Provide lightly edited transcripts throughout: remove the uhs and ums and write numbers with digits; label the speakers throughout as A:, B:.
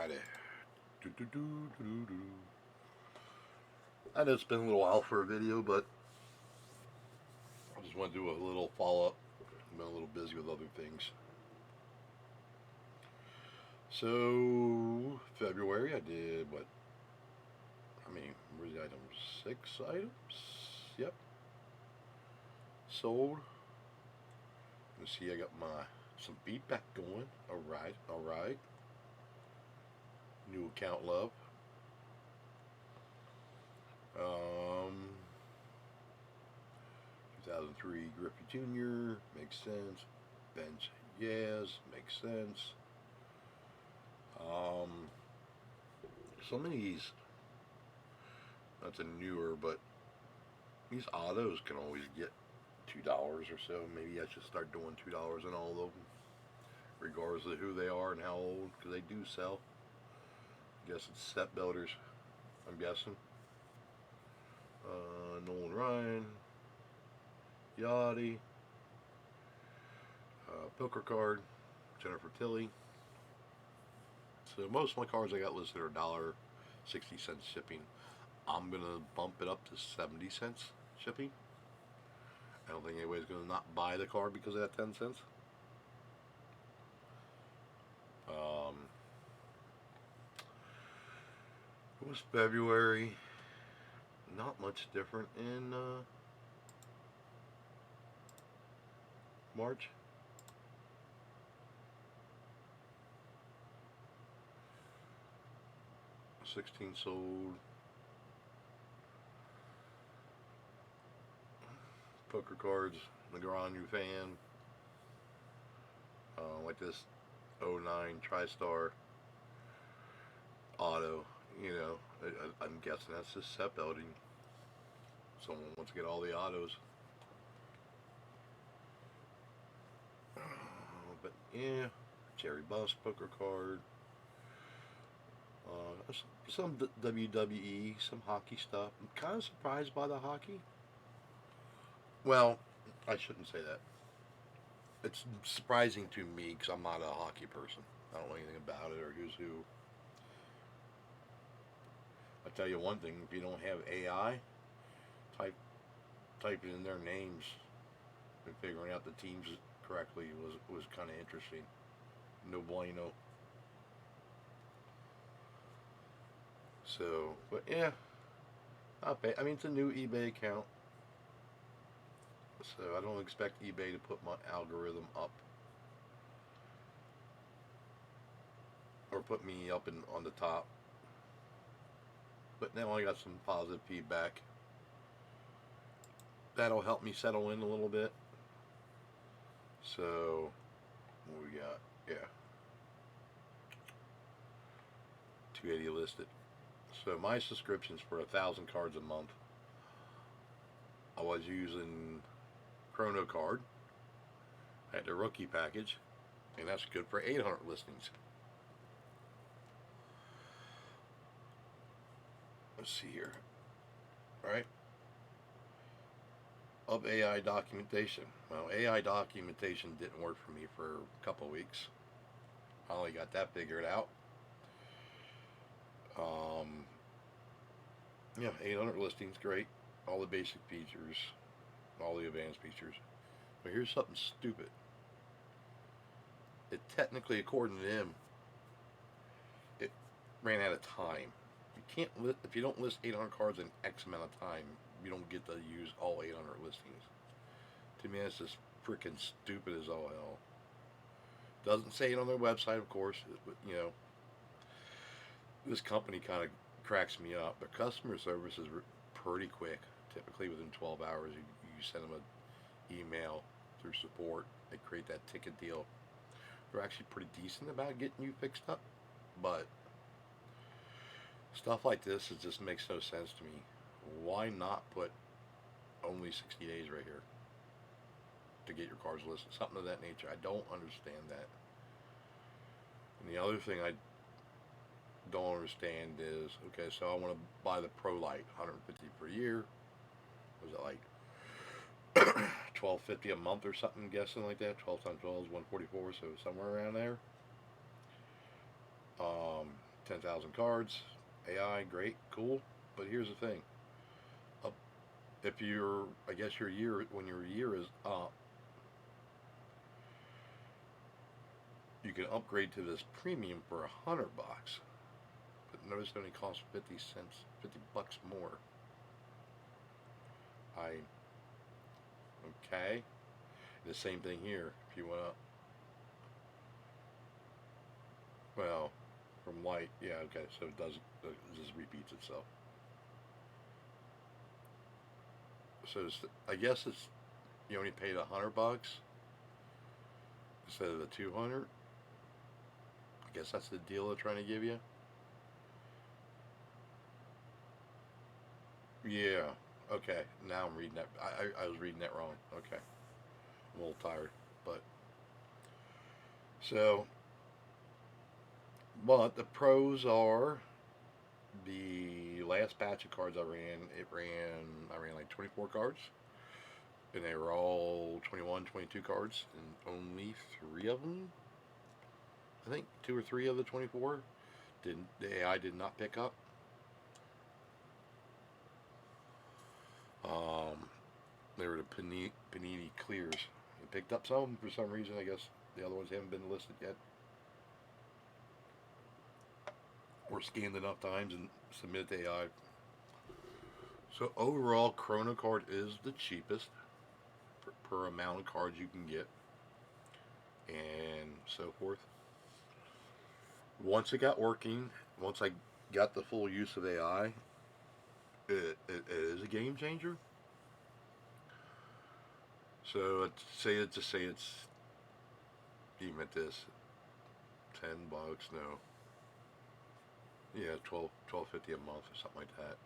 A: Friday. Do. I know it's been a little while for a video, but I just want to do a little follow up. I've been a little busy with other things. So, February, I did what? Where's the items? 6 items? Yep. Sold. You see, I got some feedback going. Alright. New account love. 2003 Griffey Jr. Makes sense. Bench Yaz makes sense. Some of these, that's a newer, but these autos can always get $2 or so. Maybe I should start doing $2 in all of them, regardless of who they are and how old, because they do sell. I guess it's set builders, I'm guessing. Nolan Ryan, Yachty, poker card, Jennifer Tilly. So most of my cards I got listed are $1.60 shipping. I'm gonna bump it up to 70 cents shipping. I don't think anybody's gonna not buy the card because of that 10 cents. It was February. Not much different in March. $16 sold. Poker cards, the Grand New Fan. Like this 09 TriStar auto. I'm guessing that's just set building. Someone wants to get all the autos. But yeah, Jerry Buss poker card. Some WWE, some hockey stuff. I'm kind of surprised by the hockey. Well, I shouldn't say that. It's surprising to me because I'm not a hockey person. I don't know anything about it or who's who. I tell you one thing: if you don't have AI, typing in their names and figuring out the teams correctly was kind of interesting. No bueno. So, but yeah, not bad. It's a new eBay account, so I don't expect eBay to put my algorithm up or put me up on the top. But now I got some positive feedback. That'll help me settle in a little bit. So, what we got? Yeah, 280 listed. So my subscriptions for 1,000 cards a month. I was using Chrono Card. I had the rookie package, and that's good for 800 listings. Let's see here. All right. Of AI documentation. Well, AI documentation didn't work for me for a couple of weeks. I only got that figured out. Yeah, 800 listings, great. All the basic features, all the advanced features. But here's something stupid. It technically, according to them, it ran out of time. You can't if you don't list 800 cards in X amount of time, you don't get to use all 800 listings. To me, that's just freaking stupid as all hell. Doesn't say it on their website, of course, but this company kind of cracks me up. Their customer service is pretty quick. Typically within 12 hours, you send them an email through support. They create that ticket deal. They're actually pretty decent about getting you fixed up, but stuff like this just makes no sense to me. Why not put only 60 days right here to get your cards listed? Something of that nature. I don't understand that. And the other thing I don't understand is, okay, so I want to buy the Pro Light, 150 per year. Was it like $12.50 a month or something? Guessing like that. 12 times 12 is 144, so somewhere around there. 10,000 cards, AI, great, cool. But here's the thing: up, if you're, I guess your year, when your year is up, you can upgrade to this premium for $100. But notice it only costs 50 cents, $50 more. I okay. The same thing here. If you want to, well, from light, yeah, okay. So it just repeats itself. So I guess it's you only paid $100 instead of the 200. I guess that's the deal they're trying to give you. Yeah. Okay. Now I'm reading that. I was reading that wrong. Okay. I'm a little tired, but so, but the pros are the last batch of cards I ran. I ran like 24 cards, and they were all 21, 22 cards, and only three of them, I think, two or three of the 24, didn't the AI did not pick up. Um, they were the Panini clears. It picked up some for some reason. I guess the other ones haven't been listed yet, or scanned enough times and submitted to AI. So overall, Chrono Card is the cheapest per amount of cards you can get, and so forth. Once it got working, once I got the full use of AI, it is a game changer. So say it's even at this $10, no, yeah, 12.50 a month or something like that.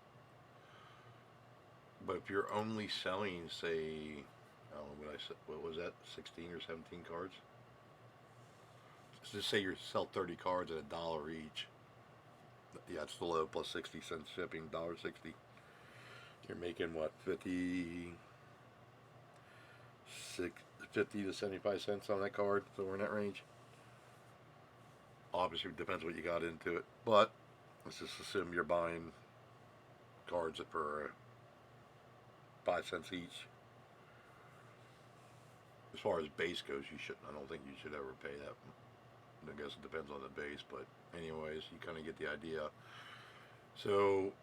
A: But if you're only selling, say, I don't know what I said, what was that, 16 or 17 cards? Just say you sell 30 cards at $1 each. Yeah, it's the low plus 60 cents shipping, $1.60. You're making what, 50 to 75 cents on that card, so we're in that range. Obviously, it depends what you got into it, but let's just assume you're buying cards for 5 cents each. As far as base goes, you shouldn't. I don't think you should ever pay that. I guess it depends on the base, but anyways, you kind of get the idea. So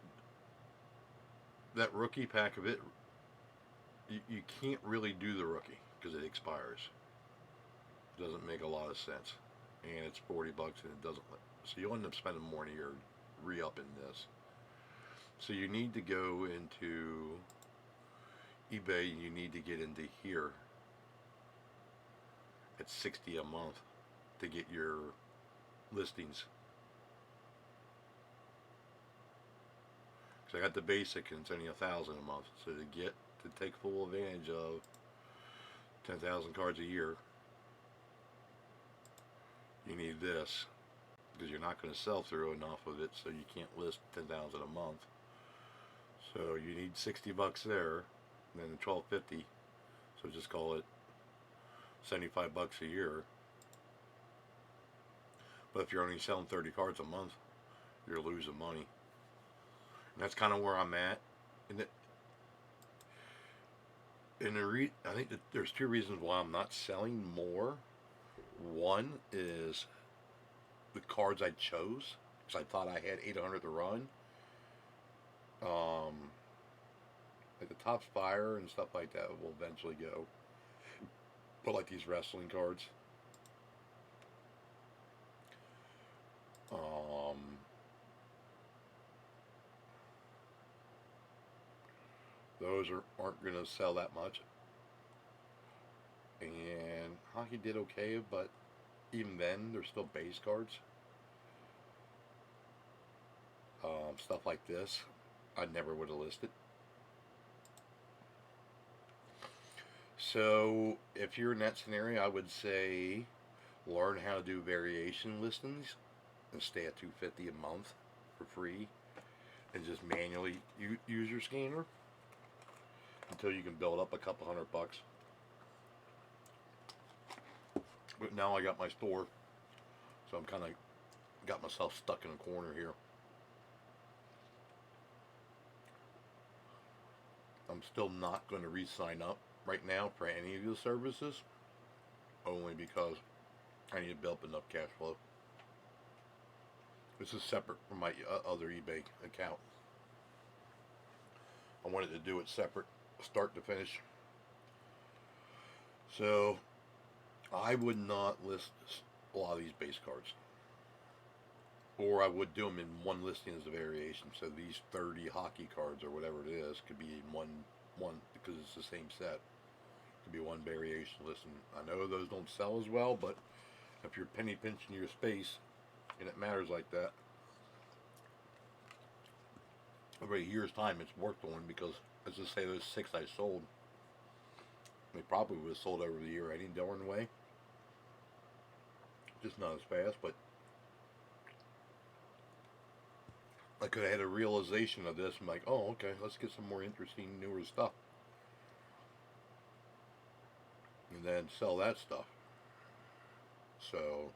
A: that rookie pack of it, you can't really do the rookie because it expires. It doesn't make a lot of sense, and it's $40, and it doesn't. So you end up spending more than you're re-upping this. So you need to go into eBay. You need to get into here at 60 a month to get your listings. Because I got the basic and it's only 1,000 a month. So to take full advantage of 10,000 cards a year, you need this because you're not going to sell through enough of it, so you can't list 10,000 a month. So you need $60 there, and then 12.50. So just call it $75 a year. But if you're only selling 30 cards a month, you're losing money. And that's kind of where I'm at. And I think that there's two reasons why I'm not selling more. One is the cards I chose, because I thought I had 800 to run. Um, like the Topps Fire and stuff like that will eventually go. But like these wrestling cards, um, those aren't going to sell that much. And hockey did okay, but even then, they're still base cards. Stuff like this, I never would have listed. So, if you're in that scenario, I would say learn how to do variation listings and stay at 250 a month for free, and just manually use your scanner until you can build up a couple $100. But now I got my store, so I'm kind of got myself stuck in a corner here. I'm still not going to re-sign up right now for any of the services, only because I need to build up enough cash flow. This is separate from my other eBay account. I wanted to do it separate, start to finish. So I would not list a lot of these base cards, or I would do them in one listing as a variation. So these 30 hockey cards or whatever it is could be in one because it's the same set. Could be one variation listing. I know those don't sell as well, but if you're penny pinching your space and it matters like that, over a year's time it's worth doing, because let's just say those 6 I sold, they probably would have sold over the year any darn way. Just not as fast, but I could have had a realization of this and like, oh, okay, let's get some more interesting, newer stuff. And then sell that stuff. So,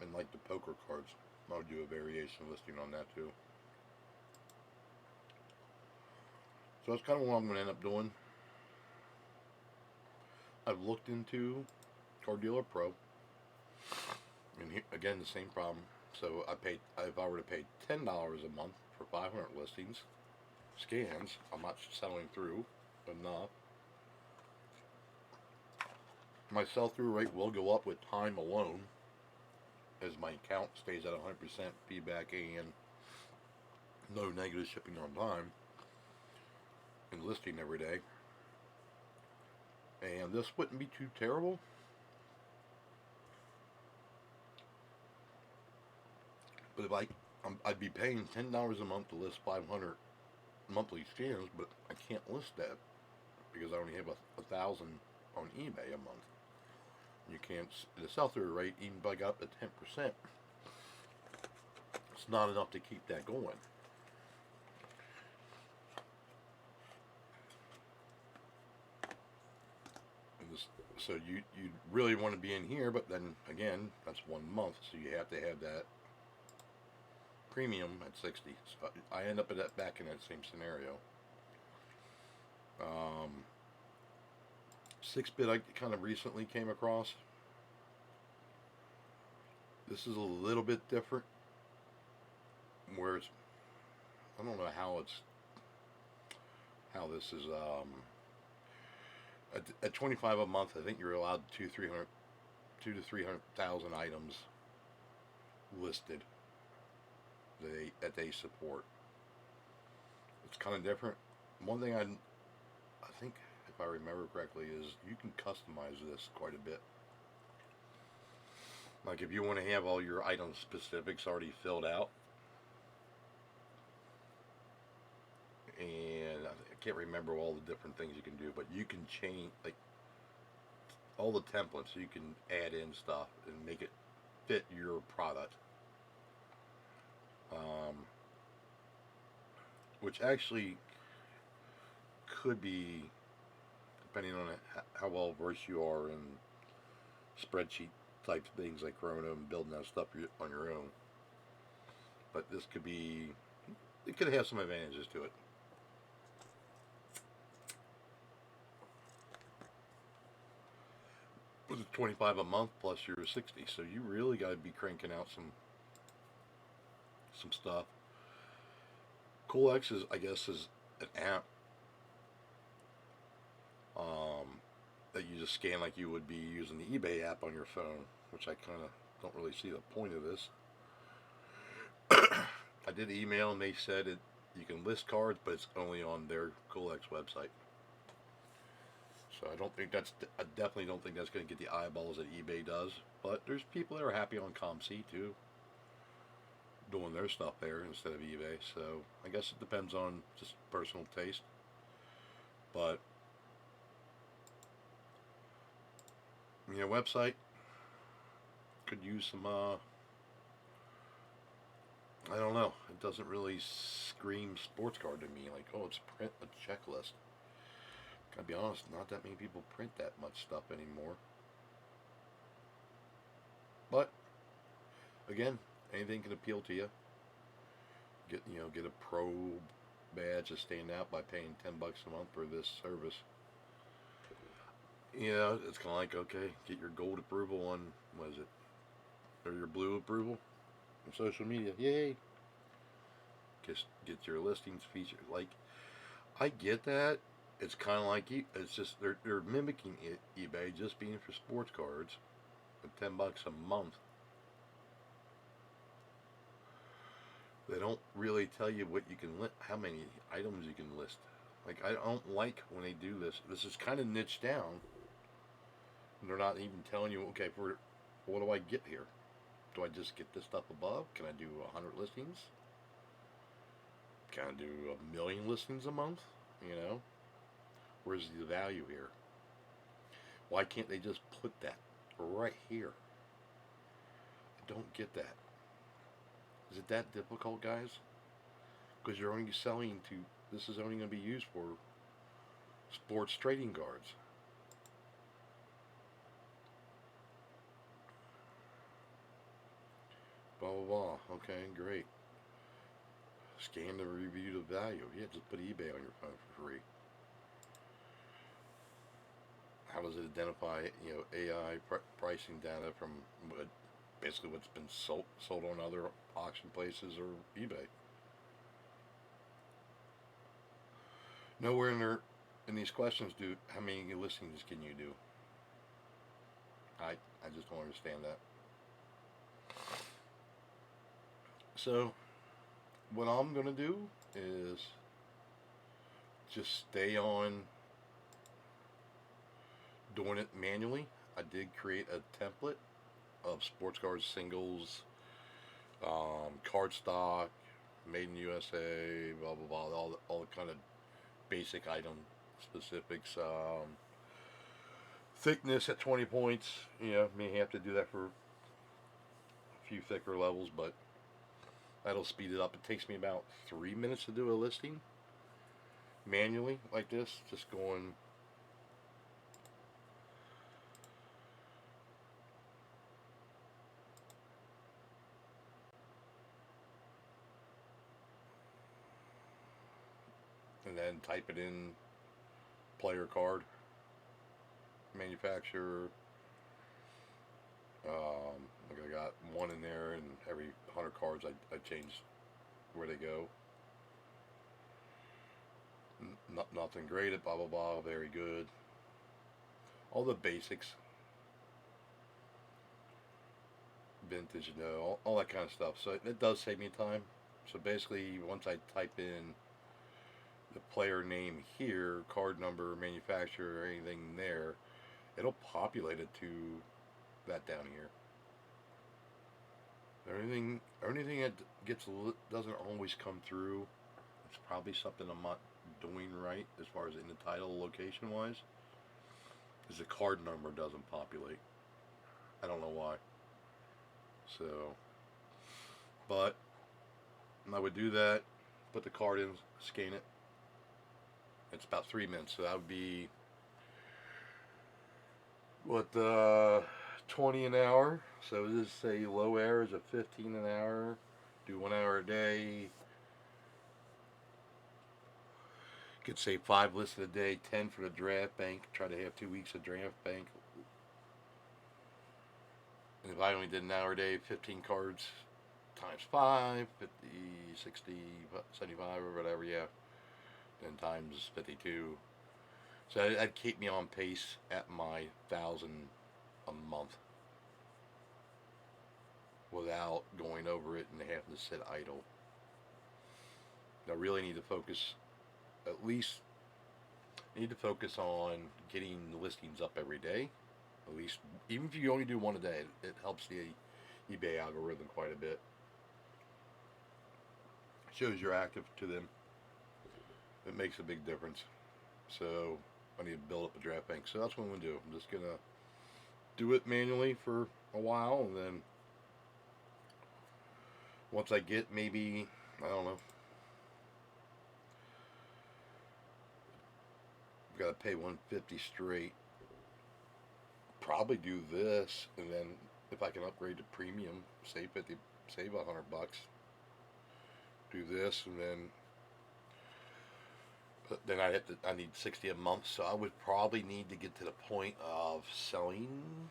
A: and like the poker cards, I'll do a variation listing on that too. So that's kind of what I'm going to end up doing. I've looked into Card Dealer Pro, and here, again, the same problem. So if I were to pay $10 a month for 500 listings, scans, I'm not selling through enough. My sell-through rate will go up with time alone, as my account stays at 100% feedback and no negative shipping on time, and listing every day. And this wouldn't be too terrible. But if I'd be paying $10 a month to list 500 monthly scans, but I can't list that because I only have 1,000 on eBay a month. You can't, the sell-through rate, even if I got up to 10%, it's not enough to keep that going. So you really want to be in here, but then again, that's 1 month, so you have to have that premium at 60. So I end up back in that same scenario. 6-bit I kind of recently came across. This is a little bit different, where it's, I don't know how this is, at 25 a month, I think you're allowed 200 to 300,000 items listed that they support. It's kind of different. One thing I think, if I remember correctly, is you can customize this quite a bit. Like if you want to have all your item specifics already filled out, and I can't remember all the different things you can do, but you can change like all the templates. So you can add in stuff and make it fit your product, which actually could be, depending on how well versed you are in spreadsheet type things like Corona and building that stuff on your own. But this could be, it could have some advantages to it. It was 25 a month plus your 60, so you really got to be cranking out some stuff. CoolX is, I guess, is an app that you just scan like you would be using the eBay app on your phone, which I kind of don't really see the point of this. I did email and they said you can list cards, but it's only on their CoolX website. So I definitely don't think that's going to get the eyeballs that eBay does. But there's people that are happy on ComC too, doing their stuff there instead of eBay. So I guess it depends on just personal taste. But website could use some. I don't know. It doesn't really scream sports card to me. Like, oh, it's print a checklist. Gotta be honest, not that many people print that much stuff anymore. But again, anything can appeal to you. Get a pro badge to stand out by paying $10 a month for this service. It's kind of like, okay, get your gold approval on, what is it, or your blue approval on social media. Yay! Just get your listings featured. Like, I get that. It's kind of like it's just they're mimicking eBay, just being for sports cards, at $10 a month. They don't really tell you what you can how many items you can list. Like, I don't like when they do this. This is kind of niched down. They're not even telling you, okay, for what do I get here? Do I just get this stuff above? Can I do 100 listings? Can I do 1,000,000 listings a month? Where's the value here? Why can't they just put that right here? I don't get that. Is it that difficult, guys? Because you're only selling to, this is only going to be used for sports trading cards. Blah, blah, blah. Okay, great. Scan to review the value. Yeah, just put eBay on your phone for free. How does it identify, AI pricing data from basically what's been sold on other auction places or eBay? Nowhere in these questions do how many listings can you do. I just don't understand that. So what I'm gonna do is just stay on doing it manually. I did create a template of sports cards, singles, card stock, made in USA, blah blah blah, all the kind of basic item specifics. Thickness at 20 points. May have to do that for a few thicker levels, but that'll speed it up. It takes me about 3 minutes to do a listing manually like this, just going. And then type it in, player card, manufacturer. Like I got one in there, and every 100 cards I change where they go. Nothing graded, blah blah blah, very good. All the basics, vintage, all that kind of stuff. So it does save me time. So basically, once I type in the player name here, card number, manufacturer, or anything there, it'll populate it to that down here. Anything that doesn't always come through, it's probably something I'm not doing right as far as in the title location wise, is the card number doesn't populate. I don't know why. So, but I would do that, put the card in, scan it. It's about 3 minutes, so that would be what 20 an hour. So just say low air is a 15 an hour. Do 1 hour a day. Could say 5 lists a day, 10 for the draft bank. Try to have 2 weeks of draft bank. And if I only did an hour a day, 15 cards times 5, 50, 60, 75 or whatever, yeah. Then times 52. So that'd keep me on pace at my 1,000 a month without going over it and having to sit idle. I really need to focus, at least need to focus on getting the listings up every day. At least, even if you only do one a day, it helps the eBay algorithm quite a bit. Shows you're active to them. It makes a big difference. So I need to build up a draft bank. So that's what I'm going to do. I'm just going to do it manually for a while, and then once I get maybe, I don't know, I've got to pay 150 straight. Probably do this, and then if I can upgrade to premium, save $100, do this, and then I need 60 a month, so I would probably need to get to the point of selling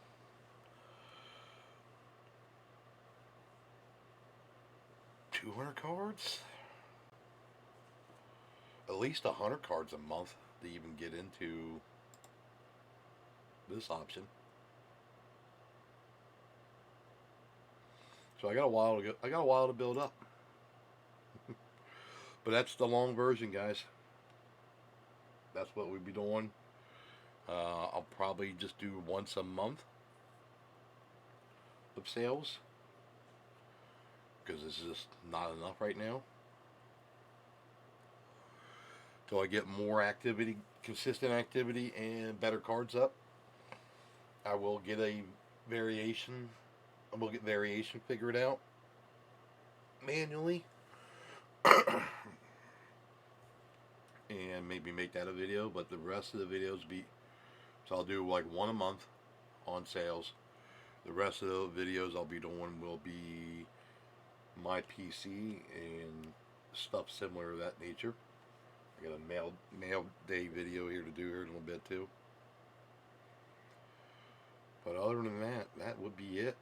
A: 200 cards, at least 100 cards a month to even get into this option. So I got a while to go. I got a while to build up. But that's the long version, guys. That's what we'll be doing. I'll probably just do once a month of sales because this is just not enough right now. Till I get more activity, consistent activity, and better cards up, I will get a variation. I will get variation figured out manually, and maybe make that a video. But the rest of the videos be so I'll do like one a month on sales. The rest of the videos I'll be doing will be my PC and stuff similar to that nature. I got a mail day video here to do here in a little bit too. But other than that, that would be it.